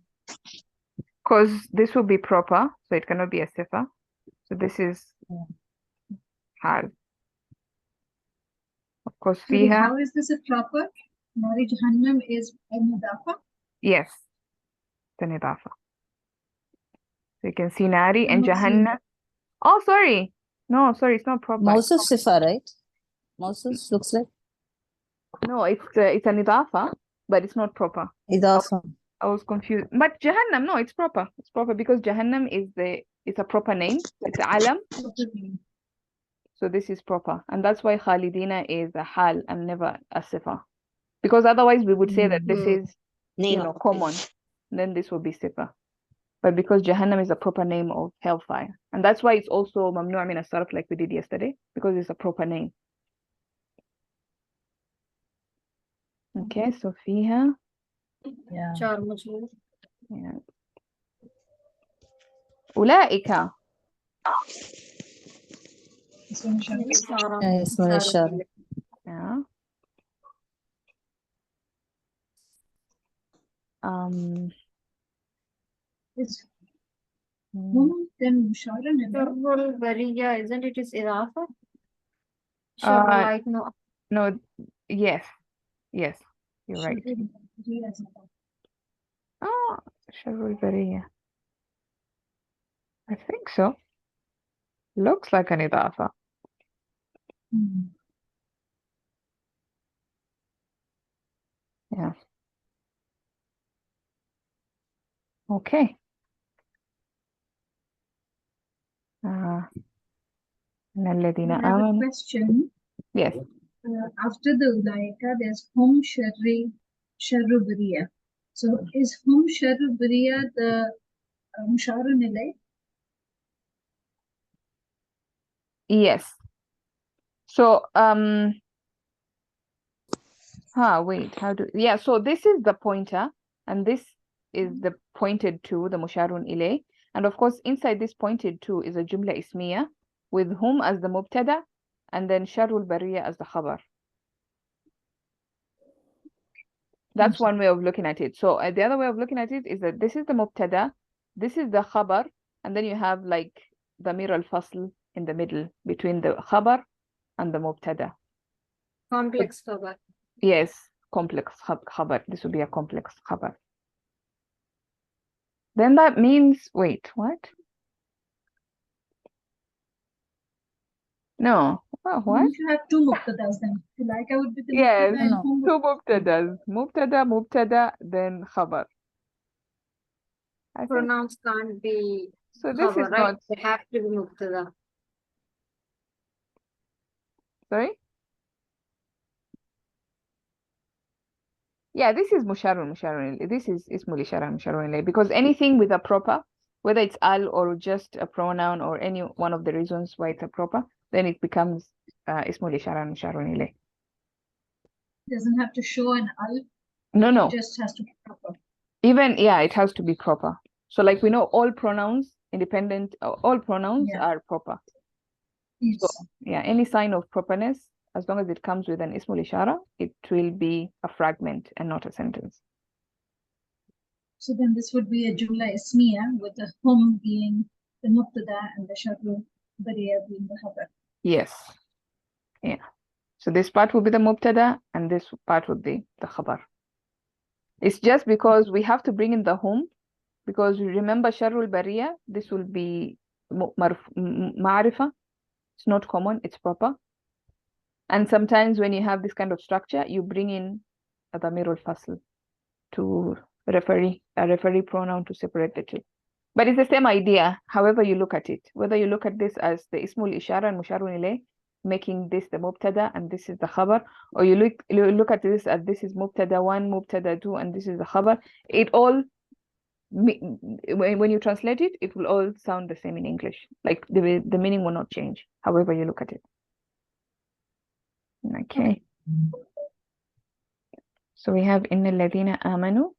Because this will be proper, so it cannot be a sifa. So this is hal. Of course, So fiha. how is this a proper? Nari Jahannam is a mudafa. Yes, the idafa. So you can see nari and Cannot see jahannam. Oh, sorry. No, sorry, it's not proper. Mawsuf Sifa, right? Mawsuf looks like No, it's an idafa, but it's not proper. Idafa. I was confused. But Jahannam, no, it's proper. It's proper because Jahannam is it's a proper name. It's alam. Okay. So this is proper. And that's why Khalidina is a hal and never a sifa. Because otherwise we would say that this is, Name you of know, common. Then this will be sifa. But because Jahannam is a proper name of hellfire. And that's why it's also mamnu' min as-sarf like we did yesterday. Because it's a proper name. Okay, so fiha. Yeah. चार मजरूर Yeah. Ulaika. इसमें निशान है। इशारा Yeah, इसमें इशारा इशारा. Yeah. Is mm, hum then musharan and Sharrul Bariya, isn't it? Is Idafa? Sharrul, uh, like no. no, yes, you're right. yes. Oh, Sharul Bariya. I think so. Looks like an idafa. Yeah. Okay. الذين I have a آمنوا. question. Yes. After the Ulaika, there's hum sharru bariya. So is hum sharru bariya the musharun ilay? Yes. So wait, yeah, so this is the pointer and this is the pointed to, the musharun ilay. And of course inside this pointed to is a jumla ismiya with hum as the mubtada and then sharul bariya as the khabar. That's one way of looking at it. So the other way of looking at it is that this is the mubtada, this is the khabar, and then you have like damir al-fasl in the middle between the khabar and the mubtada. Complex cover. Yes, complex khabar. This would be a complex khabar. Then that means, wait, what? No. Oh, what? You should have two mubtadas then. Ulaika would be the Yes, mubtada and No. hum would two mubtadas. Mubtada, then khabar. I think Pronouns can't be so. This cover, is right? not. They have to be mubtada. Sorry. Yeah, this is musharun. This is ismul ishara musharun because anything with a proper, whether it's al or just a pronoun or any one of the reasons why it's a proper, then it becomes ismul ishara musharun. doesn't have to show an al, No. it just has to be proper. Even, yeah, it has to be proper. So like we know all pronouns, independent, all pronouns Yeah. are proper. Yes. So yeah, any sign of properness, as long as it comes with an ismul ishara, it will be a fragment and not a sentence. So then this would be a jumla ismiya with the hum being the mubtada and the sharru bariya being the khabar. Yes. Yeah. So this part will be the mubtada and this part would be the khabar. It's just because we have to bring in the hum, because remember sharrul bariya, this will be ma'rifa. It's not common, it's proper. And sometimes when you have this kind of structure, you bring in a damirul fasl to a referee pronoun to separate the two. But it's the same idea, however you look at it. Whether you look at this as the ismul ishara and musharun ilayh, making this the mubtada and this is the khabar, or you look at this as this is mubtada 1, mubtada 2, and this is the khabar. It all, when you translate it, it will all sound the same in English. Like the meaning will not change, however you look at it. Okay. So we have inna alladhina amanu.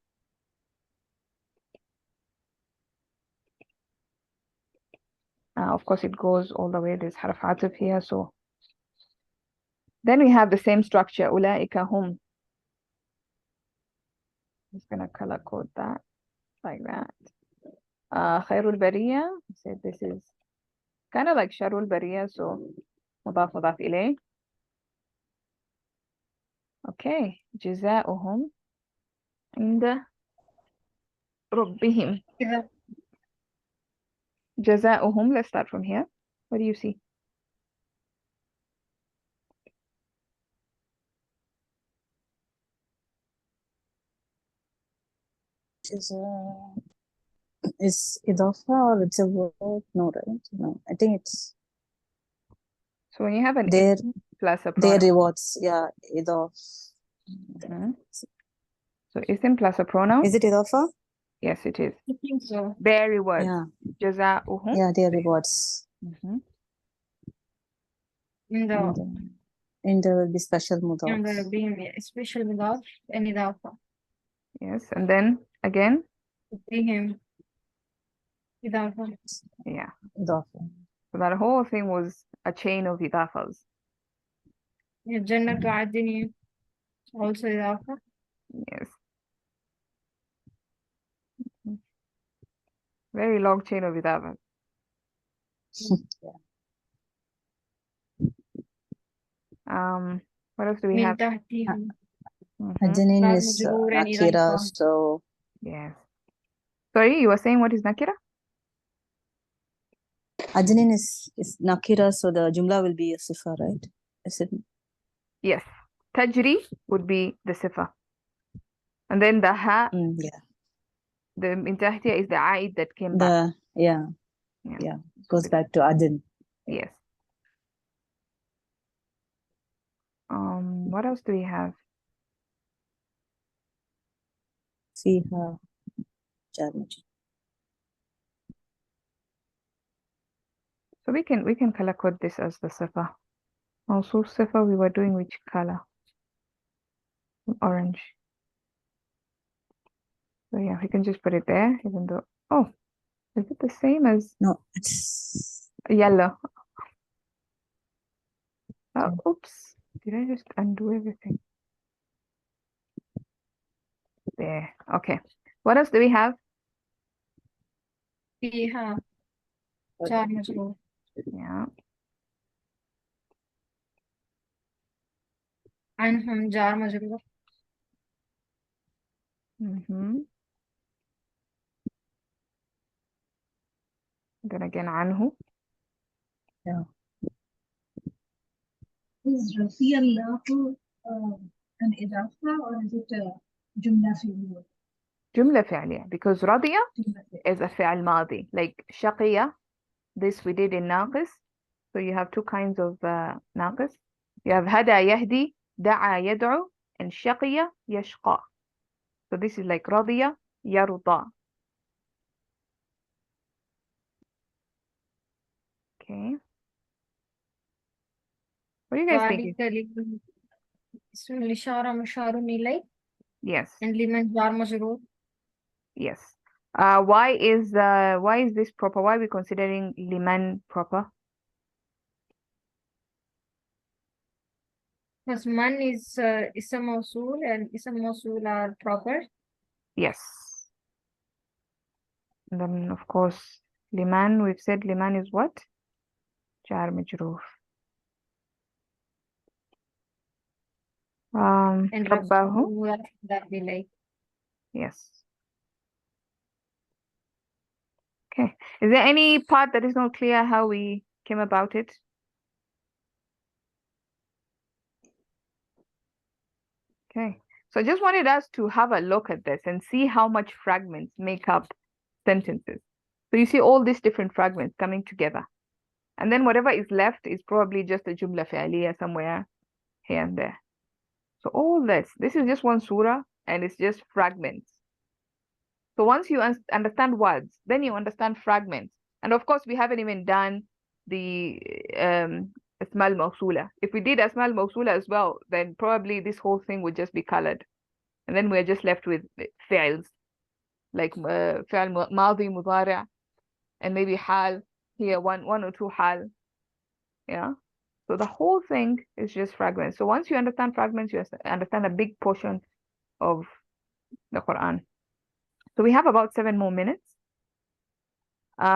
Of course, it goes all the way. There's harf atf here. So then we have the same structure. Ulaika hum. I'm just going to color code that like that. Khairul bariya. So this is kind of like sharul bariya. So mudaf mudaf ilayh. Okay. Jaza'uhum inda rabbihim. Jaza'uhum. Let's start from here. What do you see? is idafa or it's a word? No, right? No, I think it's So when you have an their ism plus a their pronoun. rewards. Yeah, idaf. Mhm. So ism plus a pronoun. Is it idafa? Yes, it is. I think so. Their rewards. Yeah, Jaza'uhum. yeah, their rewards. Mhm. In the And there will be special in mudaf. the being special mudaf and idafa. Yes, and then again, Bihim idafa. yeah. Idafa. So that whole thing was a chain of idafas. Jannatu adni also idafa. Yes. Very long chain of idafas. Yeah. What else do we Min have? tahtihim. Mhm. Adnin Jar is majroor and nakira, idafa. so Yes. Sorry, you were saying what is nakira? Adnin is nakira, so the jumla will be a sifa, right? Is it? Yes. Tajri would be the sifa. And then the ha, Yeah. the min tahtiya is the aid that came back. Yeah, Yeah. yeah. Goes back to Adin. Yes. What else do we have? Fiha jar majrur. So we can color code this as the sifa. Also sifa we were doing which color? Orange. So yeah, we can just put it there, even though is it the same as No, it's yellow? Oh, Okay. oops. Did I just undo everything? There. Okay. What else do we have? Fiha jar majroor. Yeah. Anhum jar majroor. Then again, anhu. yeah. Is Rafi Allahu an idafa or is it a jumla fi'liya? Jumla fi'liya. Because radiya Jumla fi'liya. is a fi'al madi. Like shaqiya, this we did in naqis. So you have two kinds of naqis. You have hada yahdi, da'a yad'u, and shaqiya yashqa. So this is like radiya yarda. Okay. What are you guys thinking? Ismul ishara musharun ilay. Yes. And liman jar majroor. Yes. Why is this proper? Why are we considering liman proper? Because man is ism mawsool and ism mawsool are proper. Yes. And then of course liman, we've said liman is what? Jar majroof. And Rabbahu. that be like. Yes. Okay. Is there any part that is not clear how we came about it? Okay. So I just wanted us to have a look at this and see how much fragments make up sentences. So you see all these different fragments coming together. And then whatever is left is probably just a jumla fi'aliyah somewhere here and there. So all this is just one surah and it's just fragments. So once you understand words, then you understand fragments. And of course, we haven't even done the asma al-mawsula. If we did asma al-mawsula as well, then probably this whole thing would just be colored. And then we're just left with fi'ls, like fi'l madi, mudari', and maybe hal, here one or two hal. Yeah. So the whole thing is just fragments. So once you understand fragments, you understand a big portion of the Quran. So we have about 7 more minutes.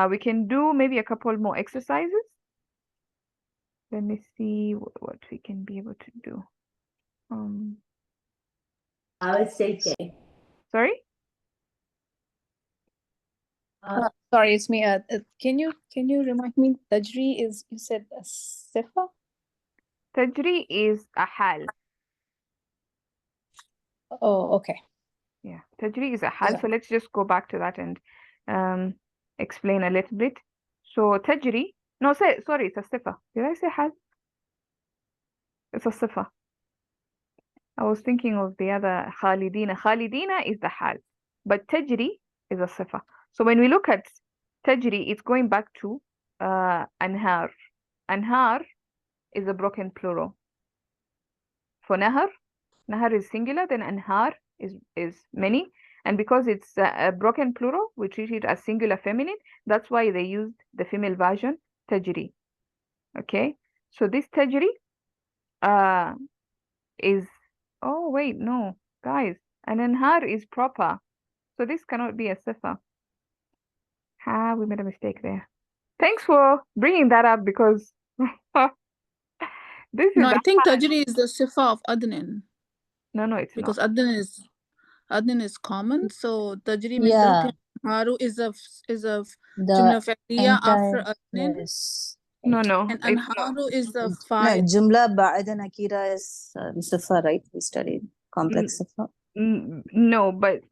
We can do maybe a couple more exercises. Let me see what we can be able to do. I would say K. Sorry? Sorry, it's me. Can you remind me? Tajri is, you said a sifa? Tajri is a hal. Oh, okay. Yeah, tajri is a hal. So let's just go back to that and explain a little bit. So تجري, no, sorry, it's a صفة. Did I say حال? It's a صفة. I was thinking of the other خالدين. خالدين is the حال, but تجري is a صفة. So when we look at تجري, it's going back to أنهار. أنهار is a broken plural. For نهر is singular, then أنهار is many. And because it's a broken plural, we treat it as singular feminine. That's why they used the female version, تجري. Okay, so this تجري is, oh wait, no, guys, an أنهار is proper. So this cannot be a صفة. We made a mistake there. Thanks for bringing that up, because this is No, I think Tajri is the sifa of Adnan. No, it's because not. Adnan is common. So Tajri Yeah. Haru is a The jumla fi'liya after entire, Adnan. yes. No, And it's not. Anharu is the No, fa'il. Jumla Ba'da Nakira is Sifa, right? We studied complex Sifa. No, but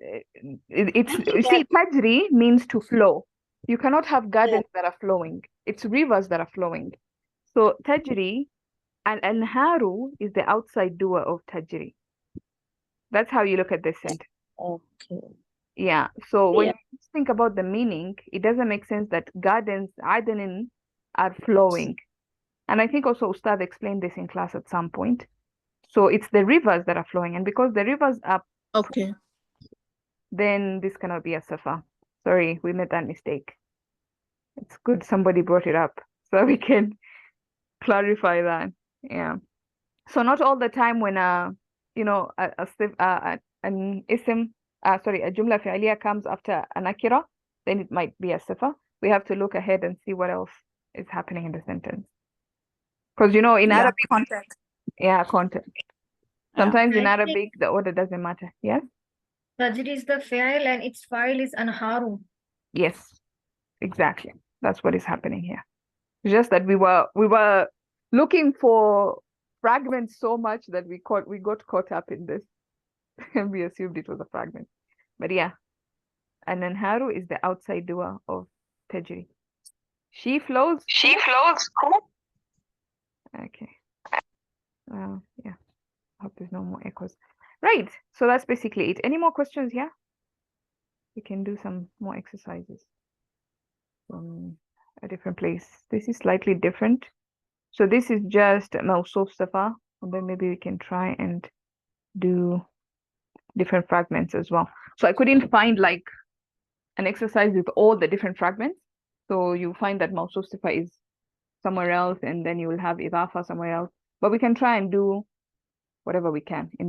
it's see, tajri means to flow. You cannot have gardens that are flowing. It's rivers that are flowing. So tajri, and anharu is the outside doer of tajri. That's how you look at this sentence. Okay. Yeah. So when you think about the meaning, it doesn't make sense that gardens, adanin, are flowing. And I think also Ustad explained this in class at some point. So it's the rivers that are flowing, and because the rivers are, Okay. then this cannot be a safa. Sorry, we made that mistake. It's good somebody brought it up so we can clarify that. Yeah. So not all the time when an ism, a jumla fi'liya comes after an akira, then it might be a sifa. We have to look ahead and see what else is happening in the sentence. Because in Arabic, Context. yeah, context. Sometimes in Arabic the order doesn't matter. Yes. Tajri is the fi'il and its fa'il is anharu. Yes, exactly. That's what is happening here. Just that we were looking for fragments so much that we got caught up in this and we assumed it was a fragment. But yeah, an anharu is the outside doer of tajri. She flows. Okay. Yeah. I hope there's no more echoes. Right. So that's basically it. Any more questions here? We can do some more exercises from a different place. This is slightly different. So this is just Mawsuf Safa, and then maybe we can try and do different fragments as well. So I couldn't find like an exercise with all the different fragments. So you find that Mawsuf Safa is somewhere else, and then you will have Idafa somewhere else. But we can try and do whatever we can in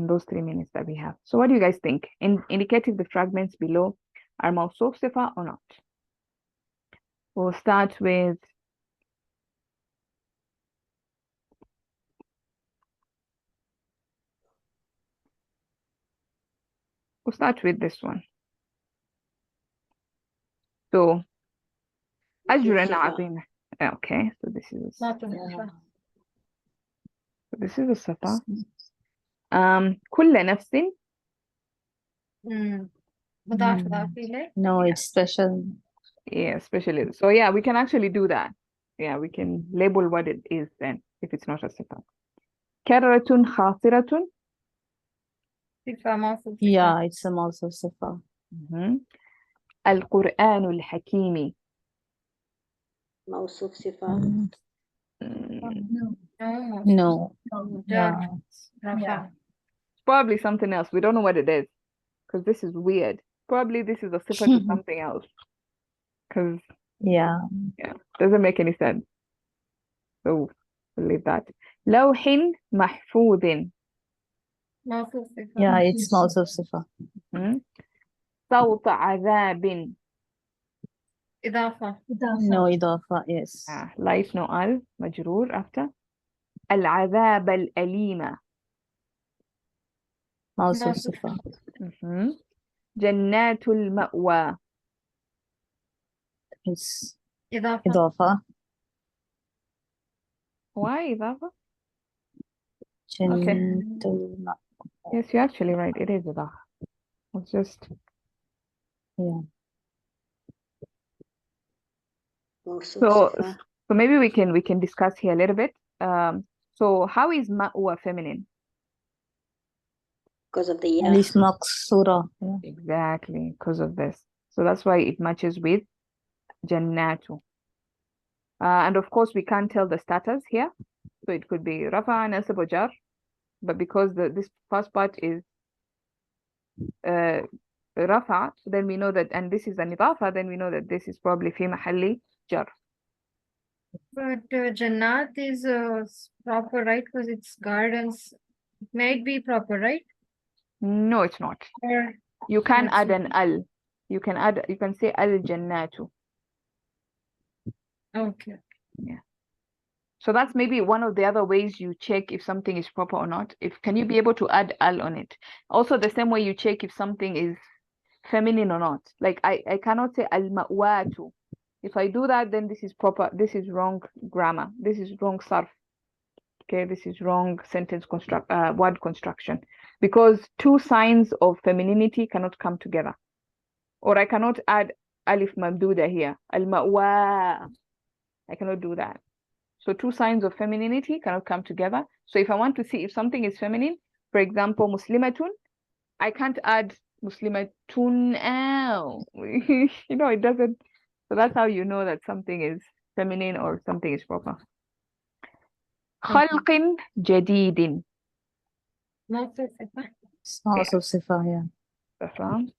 those 3 minutes that we have. So what do you guys think? Indicate if the fragments below are Mawsuf Safa or not. We'll start with this one. So أجرا عظيما. Okay, so this is a safa. كل نفس. No, it's special. Yeah, especially. So yeah, we can actually do that. Yeah, we can label what it is then if it's not a safa. كرة خاطرة. Yeah, it's a Mawsuf Sifa. القرآن الحكيم. موصوف صفة. No. Yeah. Probably something else. We don't know what it is because this is weird. Probably this is a sifa to something else because Yeah. doesn't make any sense. So we'll leave that. لوح محفوظ. Yeah, it's Mawsuf Sifa. صوت عذاب. No, Idafa, yes. Light no al, majroor after. العذاب الأليم. Mawsuf Sifa. جنات المأوى. It's Idafa. Why إضافة? Jannatul Ma'wa. Yes, you're actually right. It is إضافة. It's just Yeah. موصوف So صفة. so maybe we can discuss here a little bit. So how is ma'wa feminine? Because of the ya. Alif Maksura. Yeah. Exactly, because of this. So that's why it matches with jannatu. And of course, we can't tell the status here. So it could be rafa, nasab, or jar. But because this first part is rafa, then we know that, and this is an idafa, then we know that this is probably fi mahalli jar. But Jannat is proper, right? Because it's gardens. It might be proper, right? No, it's not. Or You can that's add an al. You can say al jannatu. okay. So that's maybe one of the other ways you check if something is proper or not. Can you be able to add al on it? Also, the same way you check if something is feminine or not. Like I cannot say al ma'watu. If I do that, then this is proper. This is wrong grammar. This is wrong sarf. Okay, this is wrong sentence word construction. Because two signs of femininity cannot come together. Or I cannot add alif mamduda here. Al ma'wa. I cannot do that. So two signs of femininity cannot come together. So if I want to see if something is feminine, for example, muslimatun, I can't add muslimatun. It doesn't. So that's how you know that something is feminine or something is proper. خلق جديد. موصوف صفة. Also Sifa, yeah. صفة.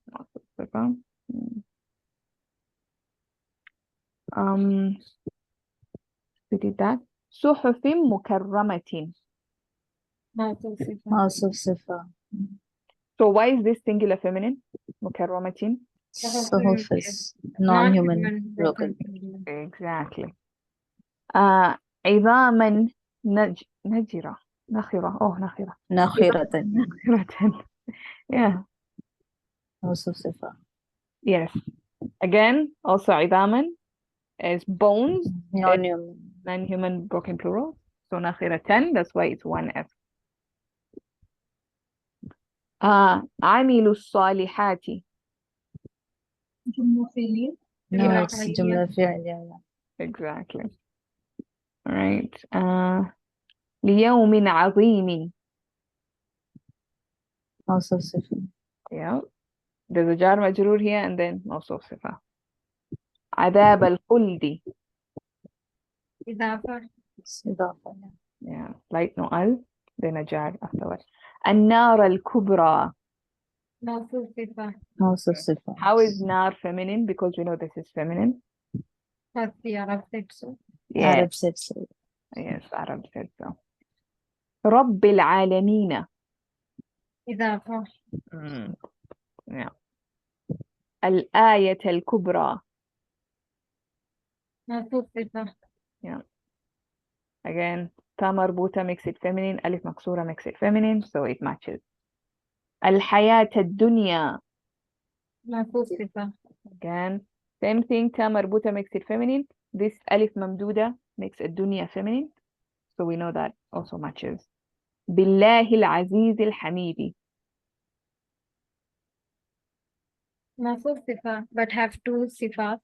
صفة. We did that. صحف مكرمة. موصوف صفة. Also Sifa. So why is this singular feminine? مكرمة. Suhuf is non-human broken. Exactly. عظاما نجرة. نخرة. Oh, نخرة. Nakhiratan. نخرة. Yeah. Also Sifa. Yes. Again, also عظاما is bones, Non-human. non-human broken plural. So نخرة, that's why it's one F. عامل الصالحات. جملة فعلية. No, Yeah, it's yeah. Jumla fi'l, yeah. Exactly. All right. ليوم عظيم. Also Sifa. Yeah. There's a jar majroor here and then also صفة. عذاب الخلد. إضافة. It's Idafa, yeah. Yeah. Like no al, then a jar afterwards. النار الكبرى. موصوف صفة. Also Sifa. How is nar feminine? Because we know this is feminine. But the Arab said so. Yes. Arab said so. Yes, Arab said so. رب العالمين. إضافة. Yeah. الآية الكبرى. موصوف صفة. Again, ta marbuta makes it feminine, alif maksura makes it feminine, so it matches. الحياة الدنيا. موصوف صفة. Again, same thing, ta marbuta makes it feminine. This alif mamduda makes it dunya feminine, so we know that also matches. بالله العزيز الحميد. موصوف صفة. But have two صفات.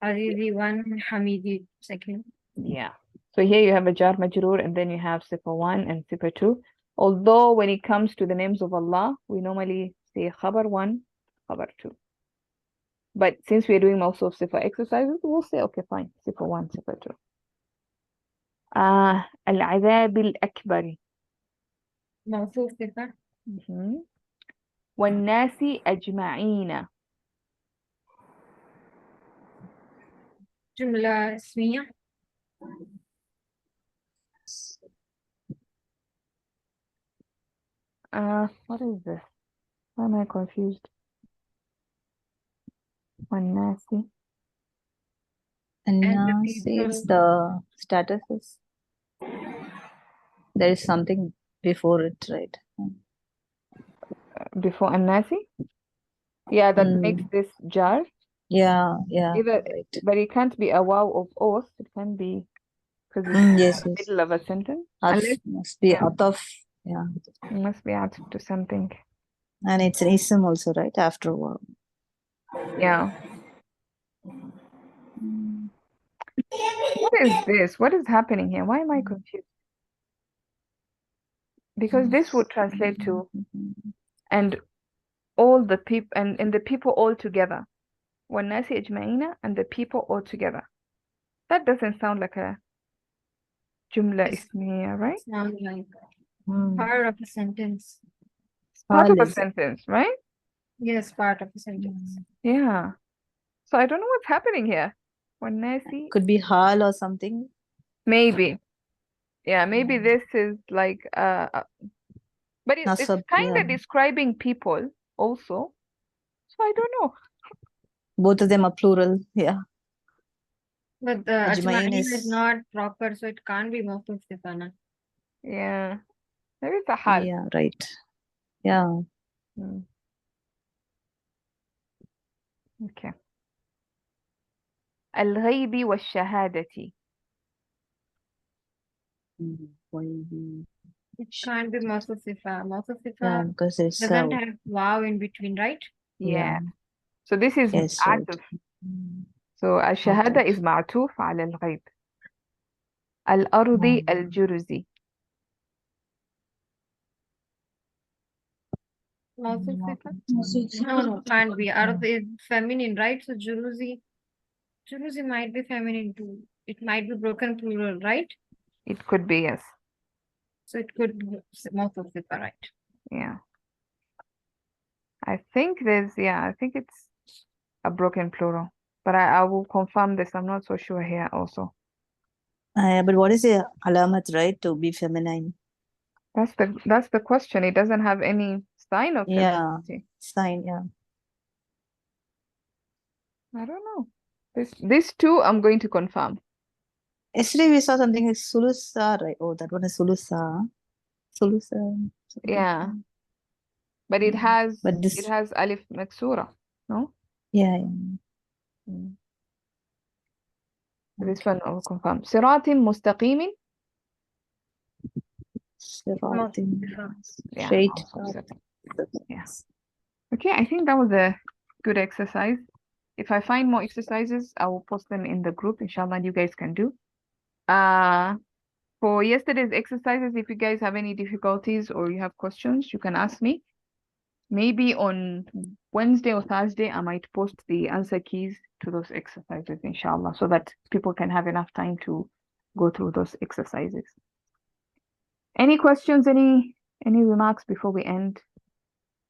Azizi one, Hamidi second. Yeah. So here you have a jar majroor and then you have sifa 1 and sifa 2. Although when it comes to the names of Allah, we normally say khabar 1, khabar 2. But since we're doing most of sifa exercises, we'll say, okay, fine, sifa 1, sifa 2. العذاب الأكبر. موصوف صفة. والناس أجمعين. جملة اسمية. What is this? Why am I confused? والناس. And And the see, it's people. the statuses. There is something before it, right? Before الناس? Yeah, that makes this jar. Yeah, Either, right. but it can't be a wow of oath. It can be because it's Yes, in the middle of a sentence. Unless, must be yeah. ataf. Yeah. It must be out to something. And it's an ism also, right? After a while. Yeah. What is this? What is happening here? Why am I confused? Because this would translate to and all the people and the people all together. وَالنَّاسِ أَجْمَعِينَ and the people all together. That doesn't sound like a jumla It's ismiya, right? sound like Hmm. part of a sentence. It's part of Hal a is sentence, right? Yes, part of a sentence. Yeah. So I don't know what's happening here. وَالنَّاسِ could be hal or something. maybe. Yeah, maybe this is like but it's Nasab, kind yeah. of describing people also. So I don't know. Both of them are plural. Yeah. But the Ajmain Ajmain is is not proper, so it can't be Mawquf Sifana. Yeah. Maybe it's a hal. yeah, right. Yeah. Hmm. Okay. الغيب والشهادة. It can't be Mawquf Sifa. Mawquf Yeah, Sifa because it's doesn't have wow in between, right? Yeah. yeah. So this is Yes, right. عطف. So الشهادة عطف. is معطوف على الغيب. الأرض الجرزي. Mawquf Sifa? موصوف No, can't be. Arab is feminine, right? So Juruzi might be feminine too. It might be broken plural, right? It could be, yes. So it could be Mawquf Sifa, right? Yeah. I think it's a broken plural. But I will confirm this. I'm not so sure here also. But what is the alamat, right? To be feminine. That's the question. It doesn't have any sign of Yeah. femininity. Sign, yeah. I don't know. This two I'm going to confirm. Yesterday we saw something like Sulusa, right? Oh, that one is Sulusa. Sulusa. Yeah. But it Yeah. But it this, has alif maksura, no? yeah, Mm. This one I'll confirm. صراط مستقيم. Siratim. Yeah. Straight. Yeah. Okay, I think that was a good exercise. If I find more exercises, I will post them in the group. Inshallah, you guys can do. For yesterday's exercises, if you guys have any difficulties or you have questions, you can ask me. Maybe on Wednesday or Thursday, I might post the answer keys to those exercises, inshallah, so that people can have enough time to go through those exercises. Any questions, any remarks before we end?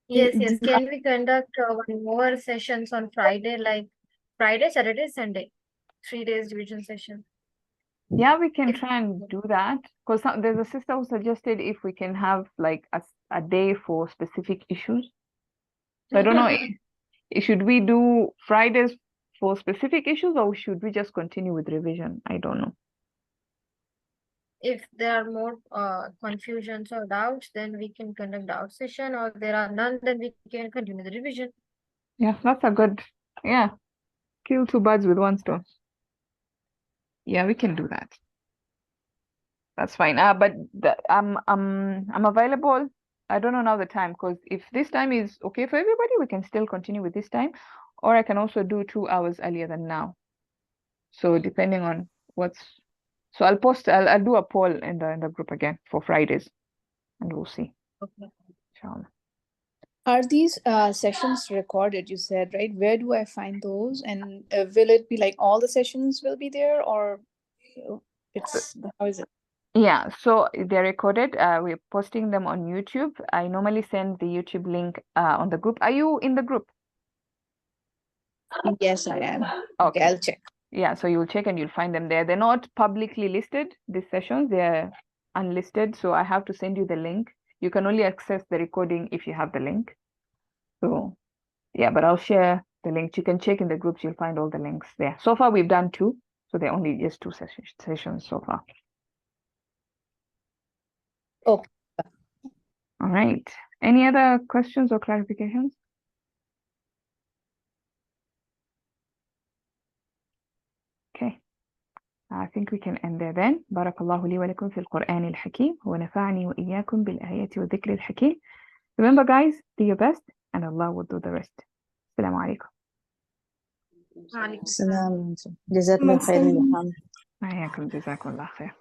Yes. Can we conduct one more sessions on Friday, like Friday, Saturday, Sunday? 3 days division session. Yeah, we can try and do that because there's a sister who suggested if we can have like a day for specific issues. So I don't know, should we do Fridays for specific issues or should we just continue with revision? I don't know. If there are more confusions or doubts, then we can conduct doubt session, or there are none, then we can continue the revision. Yeah, that's a good, yeah. Kill two birds with one stone. Yeah, we can do that. That's fine. But I'm available. I don't know now the time because if this time is okay for everybody, we can still continue with this time, or I can also do 2 hours earlier than now. So depending on so I'll do a poll in the group again for Fridays, and we'll see. Okay. Inshallah. Are these sessions recorded? You said, right? Where do I find those? And will it be like all the sessions will be there, or how is it? Yeah, so they're recorded. We're posting them on YouTube. I normally send the YouTube link on the group. Are you in the group? Yes, I am. Okay. I'll check. Yeah, so you'll check and you'll find them there. They're not publicly listed, these sessions. They're unlisted. So I have to send you the link. You can only access the recording if you have the link. So yeah, but I'll share the link. You can check in the groups. You'll find all the links there. So far, we've done 2. So they're only just 2 sessions so far. Oh. All right. Any other questions or clarifications? Okay. I think we can end there then. بارك الله لي ولكم في القرآن الحكيم ونفعني وإياكم بالآيات والذكر الحكيم. Remember guys, do your best and Allah will do the rest. Assalamu alaikum. Salam. Jazakallah khairan. Ayakum, jazakallah khair.